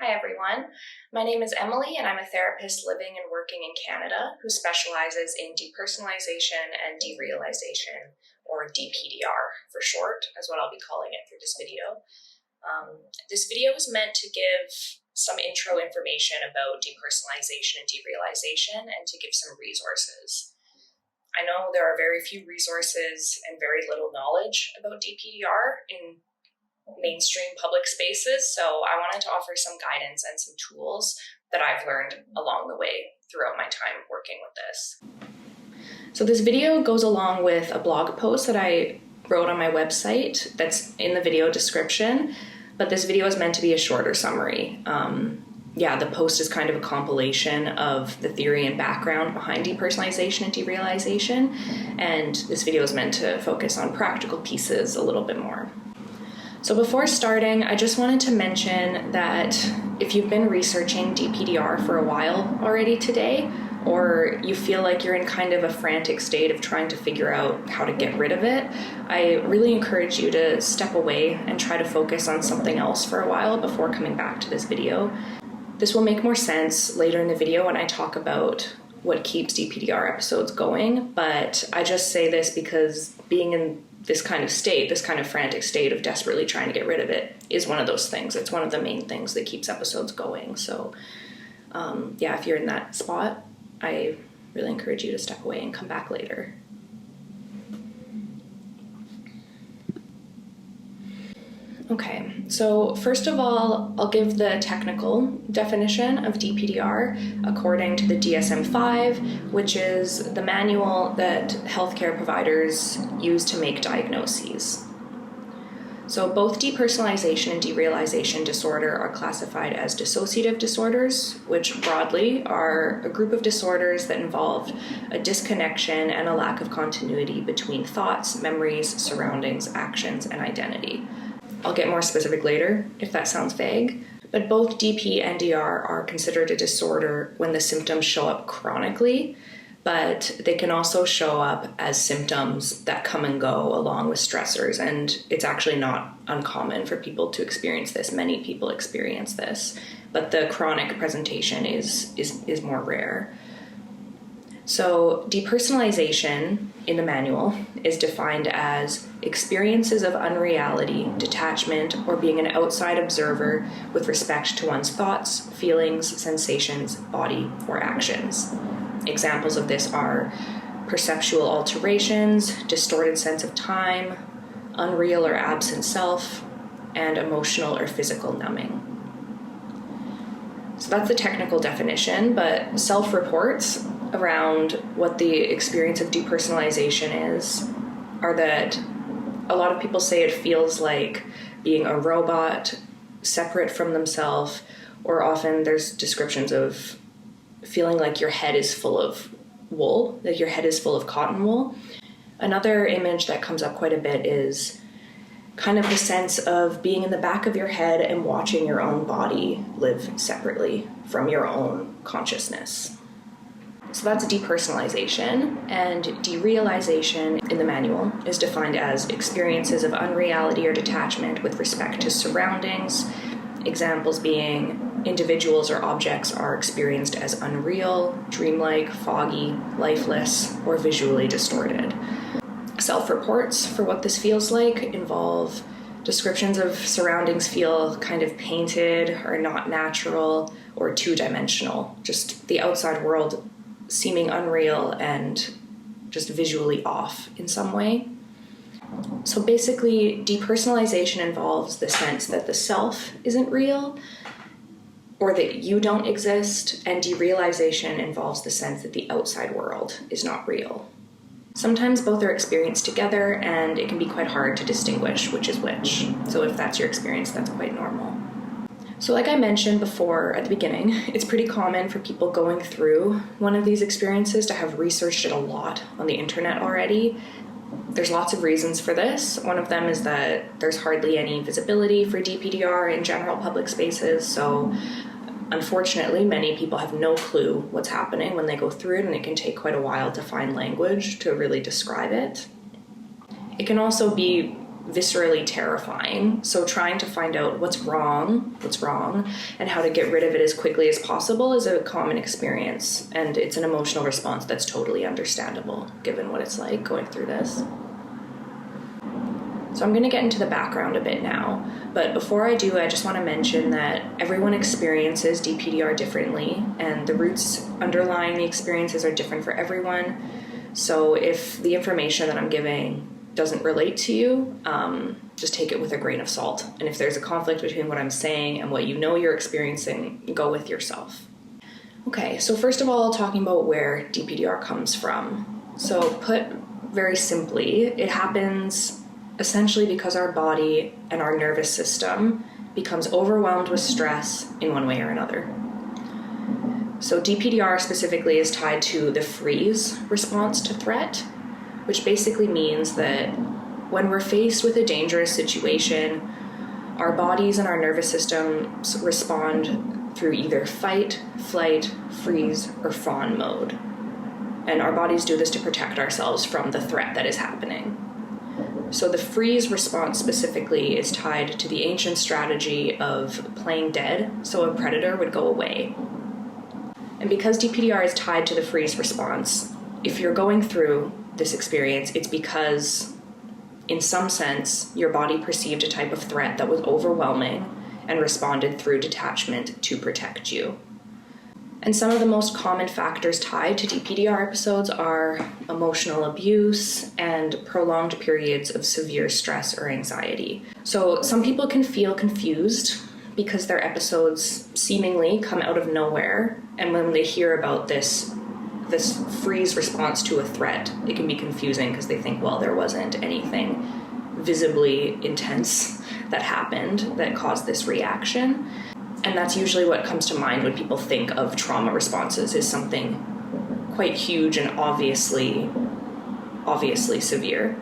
Hi everyone, my name is Emily and I'm a therapist living and working in Canada who specializes in depersonalization and derealization, or DPDR for short, is what I'll be calling it through this video. This video is meant to give some intro information about depersonalization and derealization and to give some resources. I know there are very few resources and very little knowledge about DPDR in mainstream public spaces, so I wanted to offer some guidance and some tools that I've learned along the way throughout my time working with this. So this video goes along with a blog post that I wrote on my website that's in the video description, but this video is meant to be a shorter summary. The post is kind of a compilation of the theory and background behind depersonalization and derealization, and this video is meant to focus on practical pieces a little bit more. So before starting, I just wanted to mention that if you've been researching DPDR for a while already today, or you feel like you're in kind of a frantic state of trying to figure out how to get rid of it, I really encourage you to step away and try to focus on something else for a while before coming back to this video. This will make more sense later in the video when I talk about what keeps DPDR episodes going, but I just say this because being in this kind of state, this kind of frantic state of desperately trying to get rid of it is one of those things. It's one of the main things that keeps episodes going. So if you're in that spot, I really encourage you to step away and come back later. Okay, so first of all, I'll give the technical definition of DPDR according to the DSM-5, which is the manual that healthcare providers use to make diagnoses. So both depersonalization and derealization disorder are classified as dissociative disorders, which broadly are a group of disorders that involve a disconnection and a lack of continuity between thoughts, memories, surroundings, actions, and identity. I'll get more specific later if that sounds vague, but both DP and DR are considered a disorder when the symptoms show up chronically, but they can also show up as symptoms that come and go along with stressors, and it's actually not uncommon for people to experience this. Many people experience this, but the chronic presentation is more rare. So depersonalization in the manual is defined as experiences of unreality, detachment, or being an outside observer with respect to one's thoughts, feelings, sensations, body, or actions. Examples of this are perceptual alterations, distorted sense of time, unreal or absent self, and emotional or physical numbing. So that's the technical definition, but self-reports around what the experience of depersonalization is are that a lot of people say it feels like being a robot, separate from themselves, or often there's descriptions of feeling like your head is full of wool, like your head is full of cotton wool. Another image that comes up quite a bit is kind of the sense of being in the back of your head and watching your own body live separately from your own consciousness. So that's depersonalization, and derealization in the manual is defined as experiences of unreality or detachment with respect to surroundings, examples being individuals or objects are experienced as unreal, dreamlike, foggy, lifeless, or visually distorted. Self-reports for what this feels like involve descriptions of surroundings feel kind of painted or not natural or two-dimensional, just the outside world seeming unreal and just visually off in some way. So basically, depersonalization involves the sense that the self isn't real or that you don't exist, and derealization involves the sense that the outside world is not real. Sometimes both are experienced together, and it can be quite hard to distinguish which is which. So if that's your experience, that's quite normal. So like I mentioned before at the beginning, it's pretty common for people going through one of these experiences to have researched it a lot on the internet already. There's lots of reasons for this. One of them is that there's hardly any visibility for DPDR in general public spaces, so unfortunately many people have no clue what's happening when they go through it, and it can take quite a while to find language to really describe it. It can also be viscerally terrifying. So trying to find out what's wrong, and how to get rid of it as quickly as possible is a common experience. And it's an emotional response that's totally understandable, given what it's like going through this. So I'm going to get into the background a bit now. But before I do, I just want to mention that everyone experiences DPDR differently, and the roots underlying the experiences are different for everyone. So if the information that I'm giving doesn't relate to you, just take it with a grain of salt. And if there's a conflict between what I'm saying and what you know you're experiencing, go with yourself. Okay, so first of all, talking about where DPDR comes from. So put very simply, it happens essentially because our body and our nervous system becomes overwhelmed with stress in one way or another. So DPDR specifically is tied to the freeze response to threat, which basically means that when we're faced with a dangerous situation, our bodies and our nervous systems respond through either fight, flight, freeze, or fawn mode. And our bodies do this to protect ourselves from the threat that is happening. So the freeze response specifically is tied to the ancient strategy of playing dead, so a predator would go away. And because DPDR is tied to the freeze response, if you're going through this experience, it's because, in some sense, your body perceived a type of threat that was overwhelming and responded through detachment to protect you. And some of the most common factors tied to DPDR episodes are emotional abuse and prolonged periods of severe stress or anxiety. So some people can feel confused because their episodes seemingly come out of nowhere, and when they hear about this freeze response to a threat, it can be confusing because they think, well, there wasn't anything visibly intense that happened that caused this reaction. And that's usually what comes to mind when people think of trauma responses, is something quite huge and obviously severe.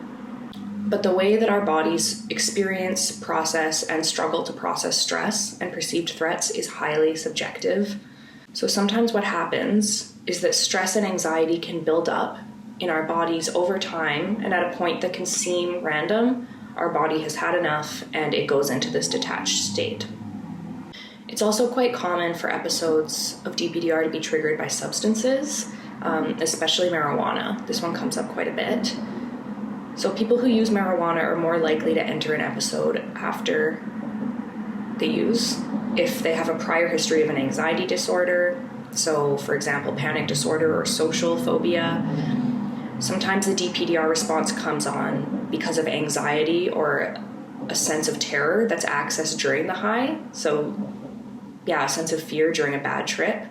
But the way that our bodies experience, process, and struggle to process stress and perceived threats is highly subjective. So sometimes what happens is that stress and anxiety can build up in our bodies over time, and at a point that can seem random, our body has had enough and it goes into this detached state. It's also quite common for episodes of DPDR to be triggered by substances, especially marijuana. This one comes up quite a bit. So people who use marijuana are more likely to enter an episode after they use, if they have a prior history of an anxiety disorder. So, for example, panic disorder or social phobia. Sometimes the DPDR response comes on because of anxiety or a sense of terror that's accessed during the high. So, a sense of fear during a bad trip.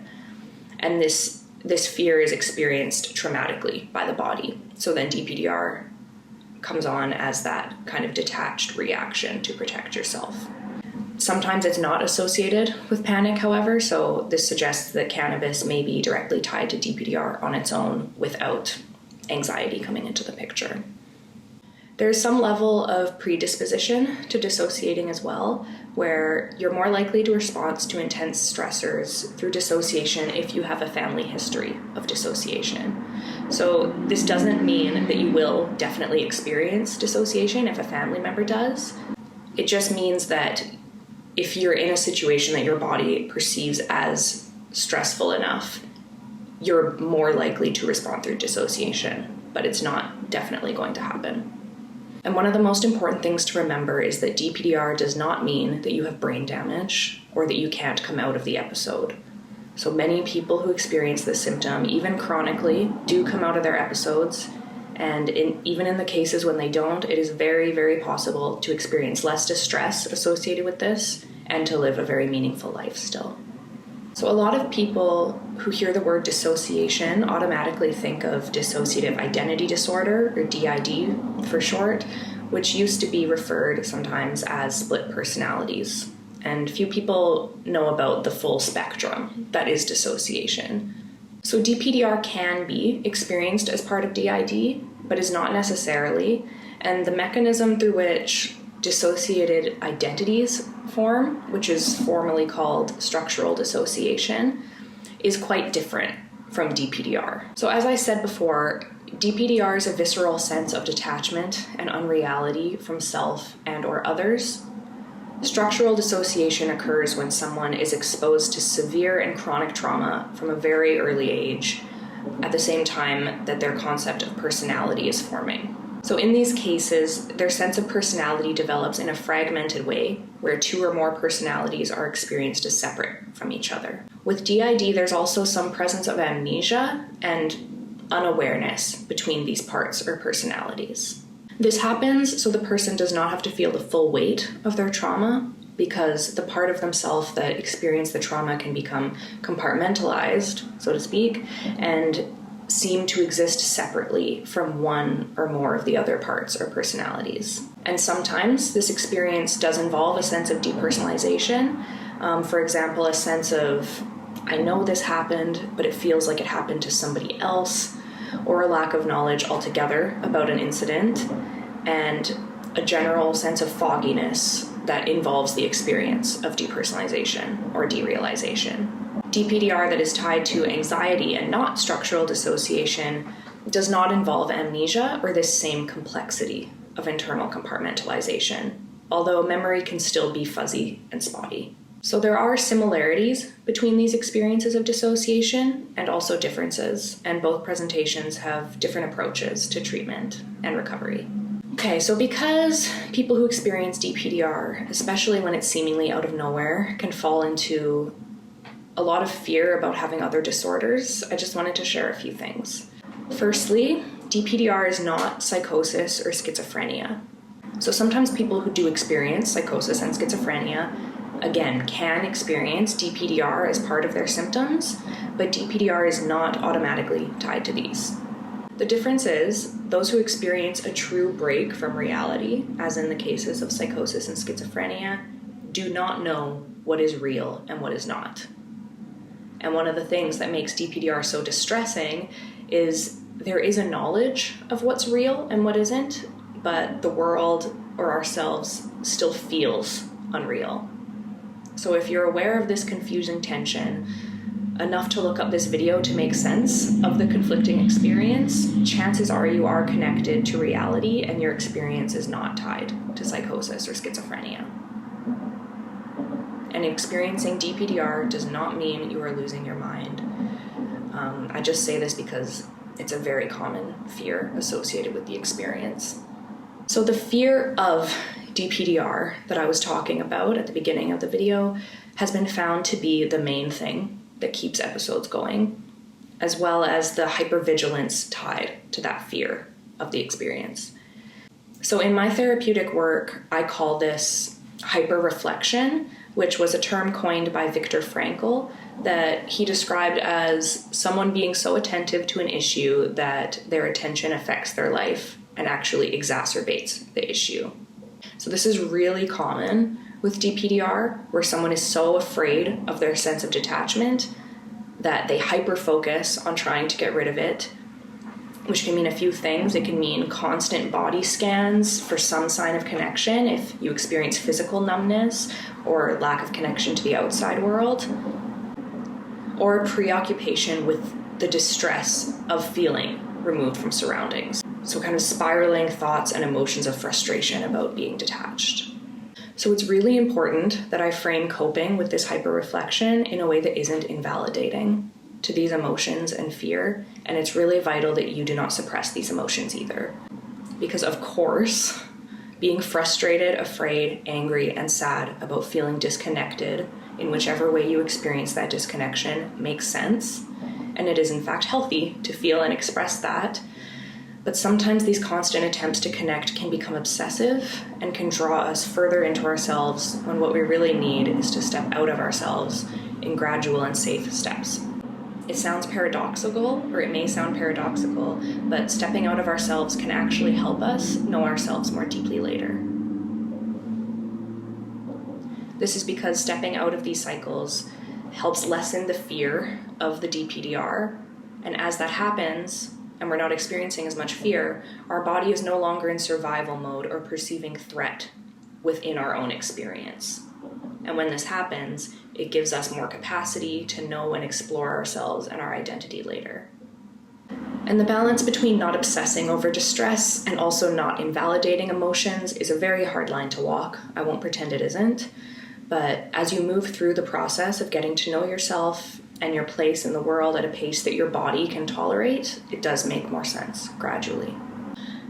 And this fear is experienced traumatically by the body. So then DPDR comes on as that kind of detached reaction to protect yourself. Sometimes it's not associated with panic, however, so this suggests that cannabis may be directly tied to DPDR on its own without anxiety coming into the picture. There's some level of predisposition to dissociating as well, where you're more likely to respond to intense stressors through dissociation if you have a family history of dissociation. So this doesn't mean that you will definitely experience dissociation if a family member does. It just means that if you're in a situation that your body perceives as stressful enough, you're more likely to respond through dissociation, but it's not definitely going to happen. And one of the most important things to remember is that DPDR does not mean that you have brain damage or that you can't come out of the episode. So many people who experience this symptom, even chronically, do come out of their episodes. And even in the cases when they don't, it is very, very possible to experience less distress associated with this and to live a very meaningful life still. So a lot of people who hear the word dissociation automatically think of dissociative identity disorder, or DID for short, which used to be referred sometimes as split personalities. And few people know about the full spectrum that is dissociation. So DPDR can be experienced as part of DID, but is not necessarily. And the mechanism through which dissociated identities form, which is formally called structural dissociation, is quite different from DPDR. So as I said before, DPDR is a visceral sense of detachment and unreality from self and or others. Structural dissociation occurs when someone is exposed to severe and chronic trauma from a very early age, at the same time that their concept of personality is forming. So in these cases, their sense of personality develops in a fragmented way, where two or more personalities are experienced as separate from each other. With DID, there's also some presence of amnesia and unawareness between these parts or personalities. This happens so the person does not have to feel the full weight of their trauma, because the part of themselves that experienced the trauma can become compartmentalized, so to speak, and seem to exist separately from one or more of the other parts or personalities. And sometimes this experience does involve a sense of depersonalization. For example, a sense of, I know this happened, but it feels like it happened to somebody else, or a lack of knowledge altogether about an incident, and a general sense of fogginess that involves the experience of depersonalization or derealization. DPDR that is tied to anxiety and not structural dissociation does not involve amnesia or this same complexity of internal compartmentalization, although memory can still be fuzzy and spotty. So there are similarities between these experiences of dissociation and also differences, and both presentations have different approaches to treatment and recovery. Okay, so because people who experience DPDR, especially when it's seemingly out of nowhere, can fall into a lot of fear about having other disorders, I just wanted to share a few things. Firstly, DPDR is not psychosis or schizophrenia. So sometimes people who do experience psychosis and schizophrenia, again, can experience DPDR as part of their symptoms, but DPDR is not automatically tied to these. The difference is, those who experience a true break from reality, as in the cases of psychosis and schizophrenia, do not know what is real and what is not. And one of the things that makes DPDR so distressing is there is a knowledge of what's real and what isn't, but the world or ourselves still feels unreal. So if you're aware of this confusing tension, enough to look up this video to make sense of the conflicting experience, chances are you are connected to reality and your experience is not tied to psychosis or schizophrenia. And experiencing DPDR does not mean you are losing your mind. I just say this because it's a very common fear associated with the experience. So the fear of DPDR that I was talking about at the beginning of the video has been found to be the main thing that keeps episodes going, as well as the hypervigilance tied to that fear of the experience. So in my therapeutic work, I call this hyperreflection, which was a term coined by Viktor Frankl that he described as someone being so attentive to an issue that their attention affects their life and actually exacerbates the issue. So this is really common with DPDR, where someone is so afraid of their sense of detachment that they hyper-focus on trying to get rid of it, which can mean a few things. It can mean constant body scans for some sign of connection if you experience physical numbness or lack of connection to the outside world, or preoccupation with the distress of feeling removed from surroundings. So kind of spiraling thoughts and emotions of frustration about being detached. So it's really important that I frame coping with this hyper-reflection in a way that isn't invalidating to these emotions and fear, and it's really vital that you do not suppress these emotions either. Because of course, being frustrated, afraid, angry, and sad about feeling disconnected in whichever way you experience that disconnection makes sense, and it is in fact healthy to feel and express that. But sometimes these constant attempts to connect can become obsessive and can draw us further into ourselves when what we really need is to step out of ourselves in gradual and safe steps. It sounds paradoxical, or it may sound paradoxical, but stepping out of ourselves can actually help us know ourselves more deeply later. This is because stepping out of these cycles helps lessen the fear of the DPDR, and as that happens, and we're not experiencing as much fear, our body is no longer in survival mode or perceiving threat within our own experience. And when this happens, it gives us more capacity to know and explore ourselves and our identity later. And the balance between not obsessing over distress and also not invalidating emotions is a very hard line to walk. I won't pretend it isn't. But as you move through the process of getting to know yourself and your place in the world at a pace that your body can tolerate, it does make more sense gradually.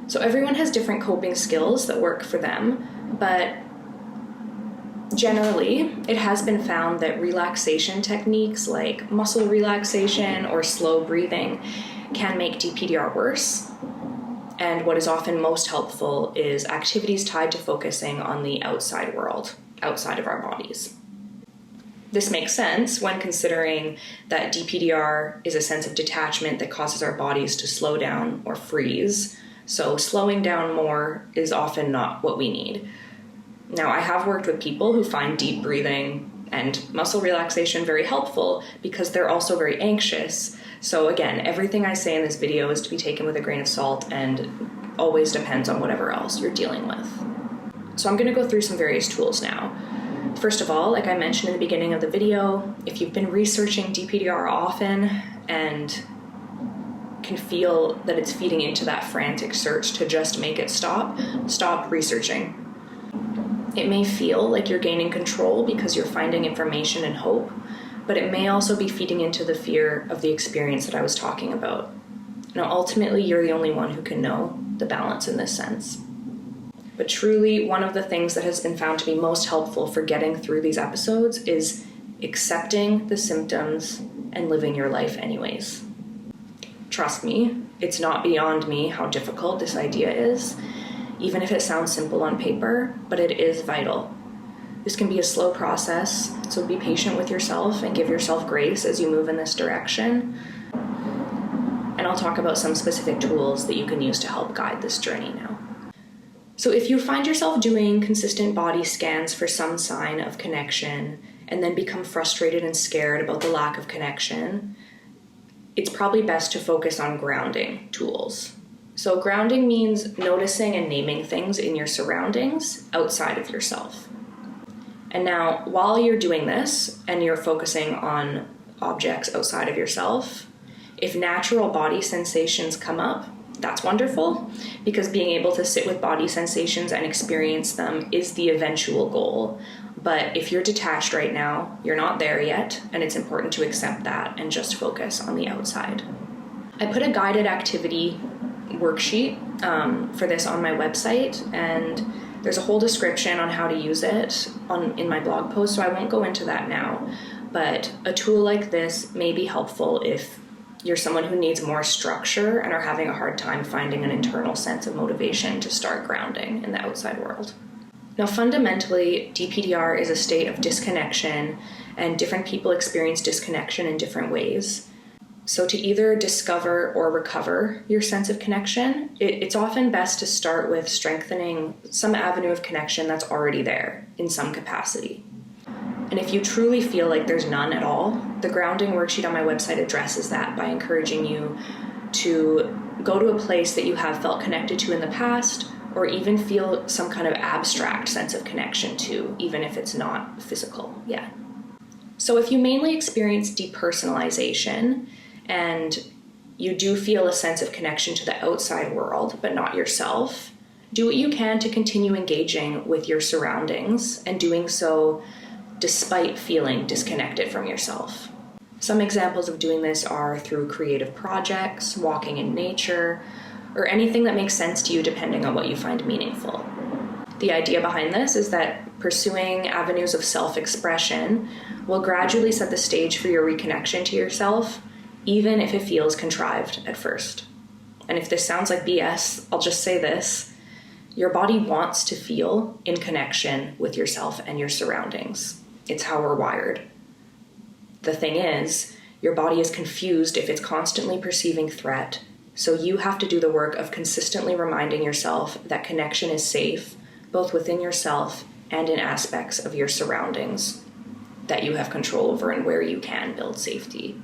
So everyone has different coping skills that work for them, but generally, it has been found that relaxation techniques like muscle relaxation or slow breathing can make DPDR worse. And what is often most helpful is activities tied to focusing on the outside world, outside of our bodies. This makes sense when considering that DPDR is a sense of detachment that causes our bodies to slow down or freeze. So slowing down more is often not what we need. Now, I have worked with people who find deep breathing and muscle relaxation very helpful because they're also very anxious. So again, everything I say in this video is to be taken with a grain of salt and always depends on whatever else you're dealing with. So I'm going to go through some various tools now. First of all, like I mentioned in the beginning of the video, if you've been researching DPDR often and can feel that it's feeding into that frantic search to just make it stop researching. It may feel like you're gaining control because you're finding information and hope, but it may also be feeding into the fear of the experience that I was talking about. Now, ultimately, you're the only one who can know the balance in this sense. But truly, one of the things that has been found to be most helpful for getting through these episodes is accepting the symptoms and living your life anyways. Trust me, it's not beyond me how difficult this idea is, even if it sounds simple on paper, but it is vital. This can be a slow process, so be patient with yourself and give yourself grace as you move in this direction. And I'll talk about some specific tools that you can use to help guide this journey now. So if you find yourself doing consistent body scans for some sign of connection and then become frustrated and scared about the lack of connection, it's probably best to focus on grounding tools. So grounding means noticing and naming things in your surroundings outside of yourself. And now, while you're doing this and you're focusing on objects outside of yourself, if natural body sensations come up, that's wonderful, because being able to sit with body sensations and experience them is the eventual goal. But if you're detached right now, you're not there yet, and it's important to accept that and just focus on the outside. I put a guided activity worksheet for this on my website, and there's a whole description on how to use it in my blog post, so I won't go into that now. But a tool like this may be helpful if you're someone who needs more structure and are having a hard time finding an internal sense of motivation to start grounding in the outside world. Now, fundamentally, DPDR is a state of disconnection, and different people experience disconnection in different ways. So to either discover or recover your sense of connection, it's often best to start with strengthening some avenue of connection that's already there in some capacity. And if you truly feel like there's none at all, the grounding worksheet on my website addresses that by encouraging you to go to a place that you have felt connected to in the past, or even feel some kind of abstract sense of connection to, even if it's not physical yet. So if you mainly experience depersonalization, and you do feel a sense of connection to the outside world, but not yourself, do what you can to continue engaging with your surroundings and doing so despite feeling disconnected from yourself. Some examples of doing this are through creative projects, walking in nature, or anything that makes sense to you depending on what you find meaningful. The idea behind this is that pursuing avenues of self-expression will gradually set the stage for your reconnection to yourself, even if it feels contrived at first. And if this sounds like BS, I'll just say this: your body wants to feel in connection with yourself and your surroundings. It's how we're wired. The thing is, your body is confused if it's constantly perceiving threat, so you have to do the work of consistently reminding yourself that connection is safe, both within yourself and in aspects of your surroundings that you have control over and where you can build safety.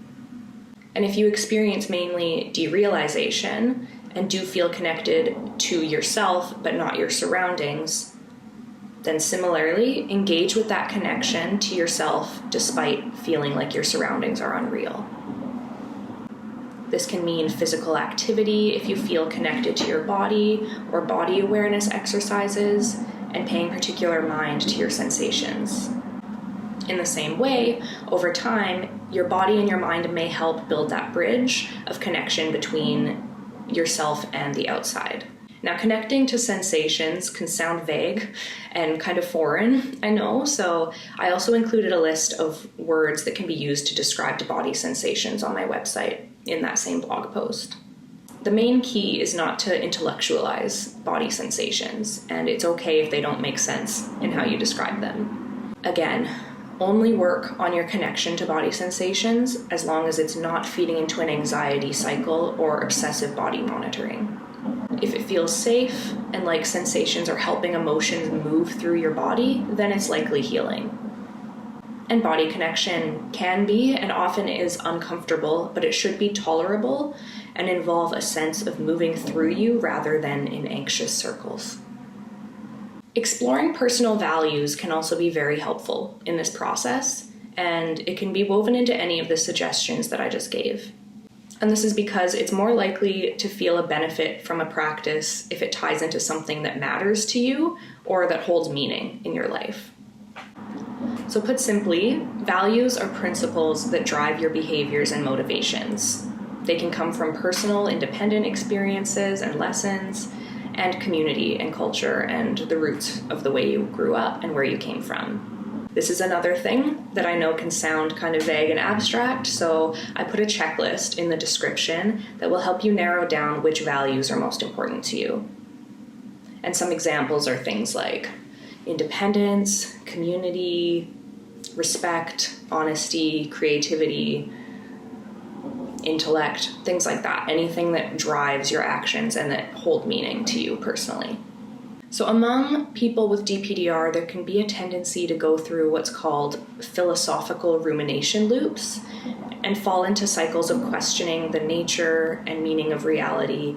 And if you experience mainly derealization and do feel connected to yourself but not your surroundings, then similarly engage with that connection to yourself despite feeling like your surroundings are unreal. This can mean physical activity if you feel connected to your body, or body awareness exercises, and paying particular mind to your sensations. In the same way, over time, your body and your mind may help build that bridge of connection between yourself and the outside. Now, connecting to sensations can sound vague and kind of foreign, I know, so I also included a list of words that can be used to describe body sensations on my website in that same blog post. The main key is not to intellectualize body sensations, and it's okay if they don't make sense in how you describe them. Again, only work on your connection to body sensations as long as it's not feeding into an anxiety cycle or obsessive body monitoring. If it feels safe and like sensations are helping emotions move through your body, then it's likely healing. And body connection can be and often is uncomfortable, but it should be tolerable and involve a sense of moving through you rather than in anxious circles. Exploring personal values can also be very helpful in this process, and it can be woven into any of the suggestions that I just gave. And this is because it's more likely to feel a benefit from a practice if it ties into something that matters to you or that holds meaning in your life. So put simply, values are principles that drive your behaviors and motivations. They can come from personal, independent experiences and lessons, and community and culture and the roots of the way you grew up and where you came from. This is another thing that I know can sound kind of vague and abstract, so I put a checklist in the description that will help you narrow down which values are most important to you. And some examples are things like independence, community, respect, honesty, creativity, intellect, things like that. Anything that drives your actions and that hold meaning to you personally. So among people with DPDR, there can be a tendency to go through what's called philosophical rumination loops and fall into cycles of questioning the nature and meaning of reality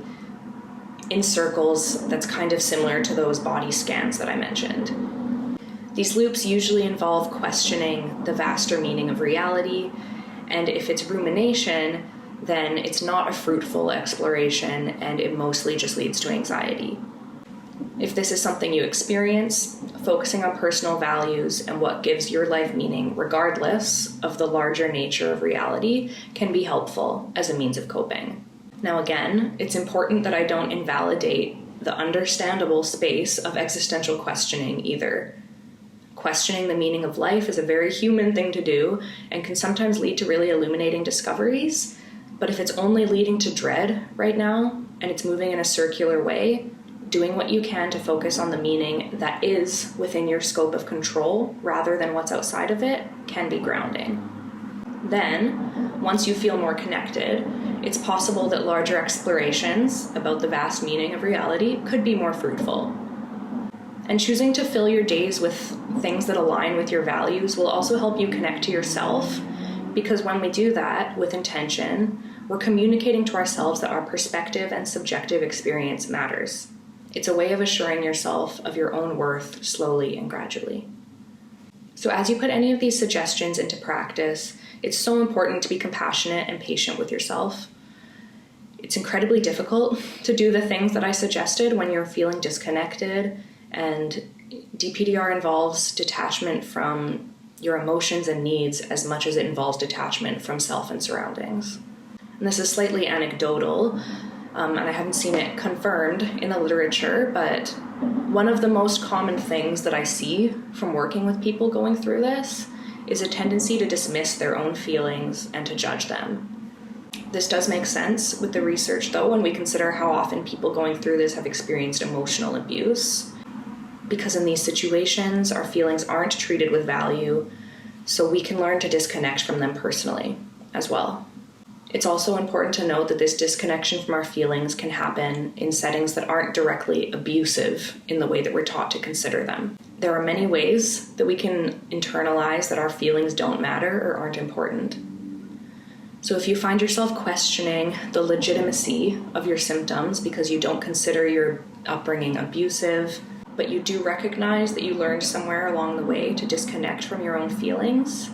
in circles that's kind of similar to those body scans that I mentioned. These loops usually involve questioning the vaster meaning of reality, and if it's rumination, then it's not a fruitful exploration and it mostly just leads to anxiety. If this is something you experience, focusing on personal values and what gives your life meaning, regardless of the larger nature of reality, can be helpful as a means of coping. Now again, it's important that I don't invalidate the understandable space of existential questioning either. Questioning the meaning of life is a very human thing to do and can sometimes lead to really illuminating discoveries, but if it's only leading to dread right now and it's moving in a circular way, doing what you can to focus on the meaning that is within your scope of control rather than what's outside of it can be grounding. Then, once you feel more connected, it's possible that larger explorations about the vast meaning of reality could be more fruitful. And choosing to fill your days with things that align with your values will also help you connect to yourself, because when we do that with intention, we're communicating to ourselves that our perspective and subjective experience matters. It's a way of assuring yourself of your own worth slowly and gradually. So as you put any of these suggestions into practice, it's so important to be compassionate and patient with yourself. It's incredibly difficult to do the things that I suggested when you're feeling disconnected, and DPDR involves detachment from your emotions and needs as much as it involves detachment from self and surroundings. And this is slightly anecdotal, and I haven't seen it confirmed in the literature, but one of the most common things that I see from working with people going through this is a tendency to dismiss their own feelings and to judge them. This does make sense with the research, though, when we consider how often people going through this have experienced emotional abuse, because in these situations, our feelings aren't treated with value, so we can learn to disconnect from them personally as well. It's also important to note that this disconnection from our feelings can happen in settings that aren't directly abusive in the way that we're taught to consider them. There are many ways that we can internalize that our feelings don't matter or aren't important. So if you find yourself questioning the legitimacy of your symptoms because you don't consider your upbringing abusive, but you do recognize that you learned somewhere along the way to disconnect from your own feelings,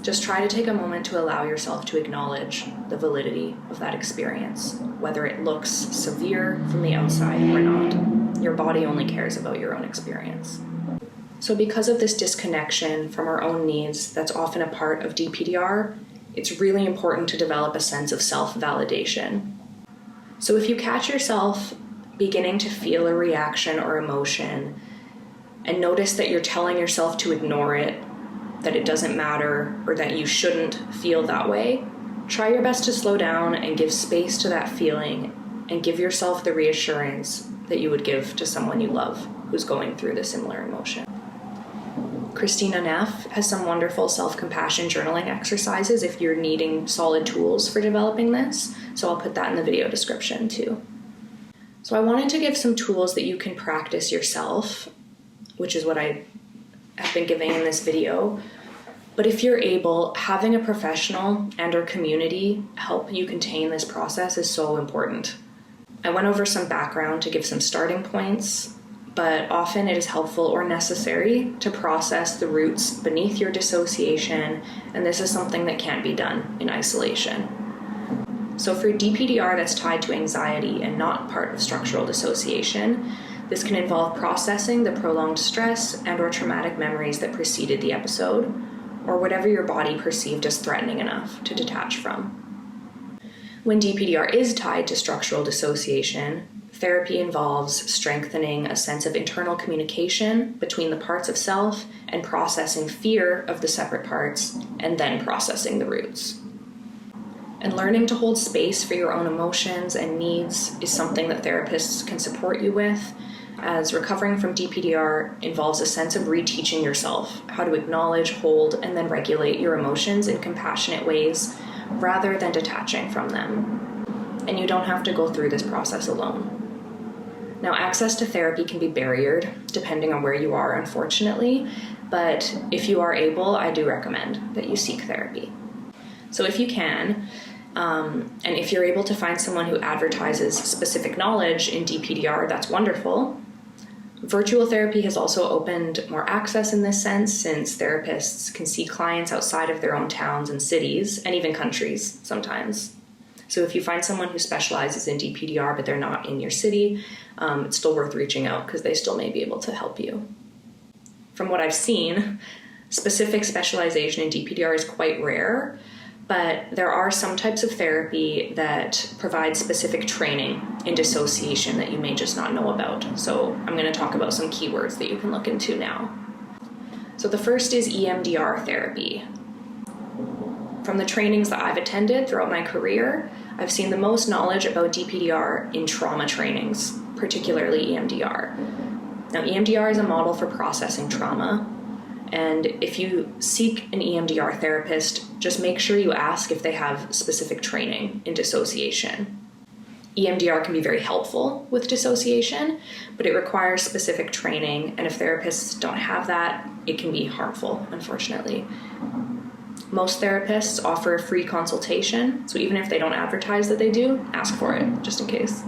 Just try to take a moment to allow yourself to acknowledge the validity of that experience, whether it looks severe from the outside or not. Your body only cares about your own experience. So because of this disconnection from our own needs that's often a part of DPDR, it's really important to develop a sense of self-validation. So if you catch yourself beginning to feel a reaction or emotion and notice that you're telling yourself to ignore it, that it doesn't matter, or that you shouldn't feel that way, try your best to slow down and give space to that feeling and give yourself the reassurance that you would give to someone you love who's going through the similar emotion. Christina Neff has some wonderful self-compassion journaling exercises if you're needing solid tools for developing this, so I'll put that in the video description too. So I wanted to give some tools that you can practice yourself, which is what I have been giving in this video. But if you're able, having a professional and or community help you contain this process is so important. I went over some background to give some starting points, but often it is helpful or necessary to process the roots beneath your dissociation, and this is something that can't be done in isolation. So for DPDR that's tied to anxiety and not part of structural dissociation, this can involve processing the prolonged stress and or traumatic memories that preceded the episode, or whatever your body perceived as threatening enough to detach from. When DPDR is tied to structural dissociation, therapy involves strengthening a sense of internal communication between the parts of self and processing fear of the separate parts, and then processing the roots. And learning to hold space for your own emotions and needs is something that therapists can support you with, as recovering from DPDR involves a sense of reteaching yourself how to acknowledge, hold, and then regulate your emotions in compassionate ways rather than detaching from them. And you don't have to go through this process alone. Now, access to therapy can be barriered depending on where you are, unfortunately, but if you are able, I do recommend that you seek therapy. So if you can, and if you're able to find someone who advertises specific knowledge in DPDR, that's wonderful. Virtual therapy has also opened more access in this sense, since therapists can see clients outside of their own towns and cities, and even countries sometimes. So if you find someone who specializes in DPDR but they're not in your city, it's still worth reaching out because they still may be able to help you. From what I've seen, specific specialization in DPDR is quite rare, but there are some types of therapy that provide specific training in dissociation that you may just not know about. So I'm going to talk about some keywords that you can look into now. So the first is EMDR therapy. From the trainings that I've attended throughout my career, I've seen the most knowledge about DPDR in trauma trainings, particularly EMDR. Now, EMDR is a model for processing trauma, and if you seek an EMDR therapist, just make sure you ask if they have specific training in dissociation. EMDR can be very helpful with dissociation, but it requires specific training, and if therapists don't have that, it can be harmful, unfortunately. Most therapists offer a free consultation, so even if they don't advertise that they do, ask for it, just in case.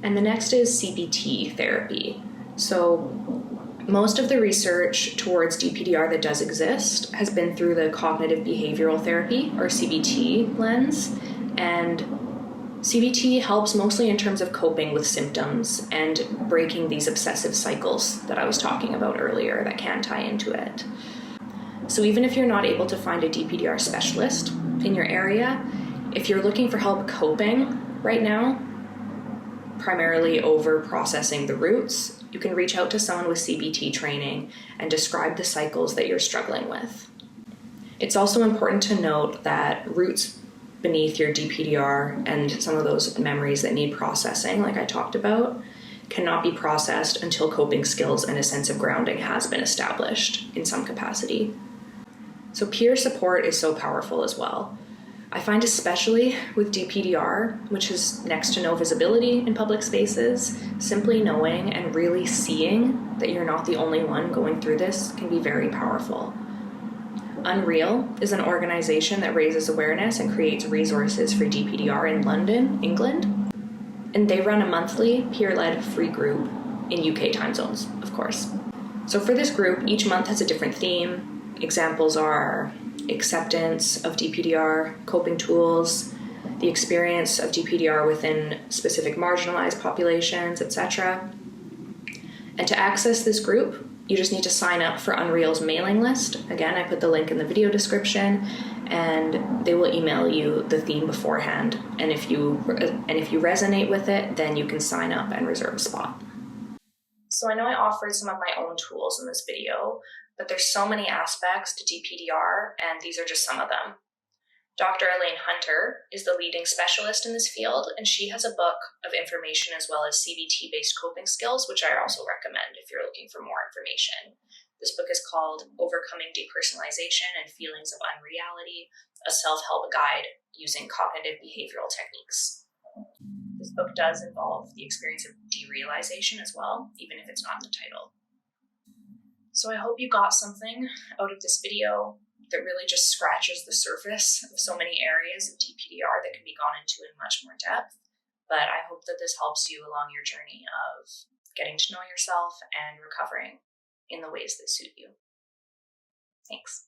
And the next is CBT therapy. So most of the research towards DPDR that does exist has been through the cognitive behavioral therapy, or CBT lens, and CBT helps mostly in terms of coping with symptoms and breaking these obsessive cycles that I was talking about earlier that can tie into it. So even if you're not able to find a DPDR specialist in your area, if you're looking for help coping right now, primarily over processing the roots, you can reach out to someone with CBT training and describe the cycles that you're struggling with. It's also important to note that roots beneath your DPDR and some of those memories that need processing, like I talked about, cannot be processed until coping skills and a sense of grounding has been established in some capacity. So peer support is so powerful as well. I find especially with DPDR, which has next to no visibility in public spaces, simply knowing and really seeing that you're not the only one going through this can be very powerful. Unreal is an organization that raises awareness and creates resources for DPDR in London, England, and they run a monthly peer-led free group in UK time zones, of course. So for this group, each month has a different theme. Examples are acceptance of DPDR, coping tools, the experience of DPDR within specific marginalized populations, etc. And to access this group, you just need to sign up for Unreal's mailing list. Again, I put the link in the video description, and they will email you the theme beforehand. And if you resonate with it, then you can sign up and reserve a spot. So I know I offered some of my own tools in this video, but there's so many aspects to DPDR, and these are just some of them. Dr. Elaine Hunter is the leading specialist in this field, and she has a book of information as well as CBT-based coping skills, which I also recommend if you're looking for more information. This book is called Overcoming Depersonalization and Feelings of Unreality, a self-help guide using cognitive behavioral techniques. This book does involve the experience of derealization as well, even if it's not in the title. So I hope you got something out of this video that really just scratches the surface of so many areas of DPDR that can be gone into in much more depth. But I hope that this helps you along your journey of getting to know yourself and recovering in the ways that suit you. Thanks.